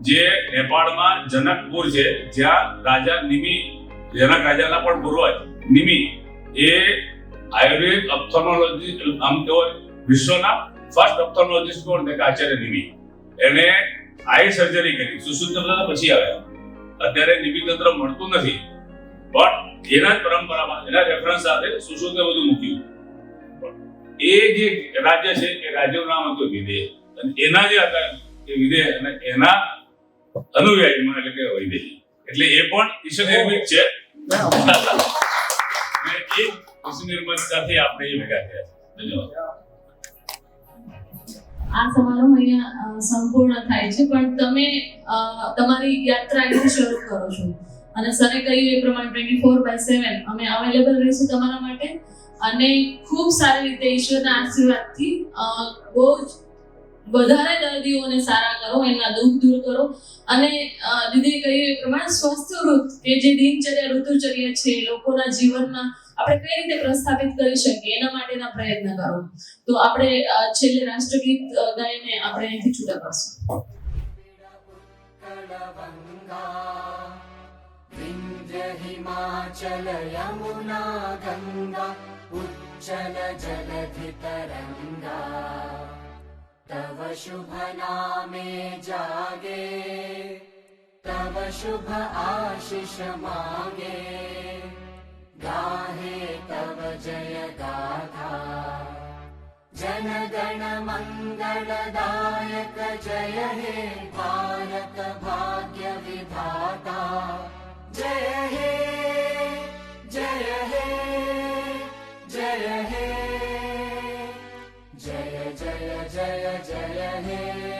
જે નેપાળમાં જનકપુર છે, જ્યાં રાજા નિમિ, જનક રાજાના પણ પૂર્વજ નિમિ, એ આયુર્વેદ ઓપ્થોમોલોજી, આમ કહેવાય વિશ્વના ફર્સ્ટ ઓપ્થોમોલોજીસ્ટ કોણ? આચાર્ય નિમિ. એને આઈ સર્જરી કરી. સુશ્રુતંત્ર પછી આવ્યા. અત્યારે નિમિ તંત્ર મળતું નથી, પણ એના જ પરંપરામાં એના રેફરન્સ સાથે સુશ્રુતને બધું મૂક્યું. એ જે રાજ્ય છે એ રાજ્યનું નામ હતું વિદેહ. અને એના જે હતા એ વિદેહ અને એના અનુયાયીમાં એટલે કે વૈદેહ. એટલે એ પણ ઈશ્વર નિર્મિત છે. અને એ ઈશ્વર નિર્મિતતાથી આપણે એ ભેગા થયા. ધન્યવાદ. આ સમારોહ અહીંયા સંપૂર્ણ થાય છે, પણ તમે તમારી યાત્રા અહીં શરૂ કરો છો. અને સરે કહ્યું એ પ્રમાણે 24/7 અમે અવેલેબલ રહીશું તમારા માટે. અને ખૂબ સારી રીતે ઈશ્વરના આશીર્વાદથી બહુ જ વધારે દર્દીઓને સારા કરો, એમના દુઃખ દૂર કરો. અને દીદીએ કહ્યું એ પ્રમાણે સ્વસ્થ ઋત, કે જે દિનચર્યા ઋતુચર્યા છે લોકોના જીવનમાં આપણે કઈ રીતે પ્રસ્થાપિત કરી શકીએ એના માટેના પ્રયત્ન કરો. તો આપણે છેલ્લે રાષ્ટ્રગીત ગાઈને આપણે અહીંથી છૂટા કરશું. हिमाचल यमुना गंगा उच्चल जलधि तरंगा तव शुभ नामे जागे तव शुभ आशीष मांगे गाहे तव जय गाथा जन गण मंगल दायक जय हे भारत भाग्य विधाता जय हे जय हे जय हे जय जय जय जय हे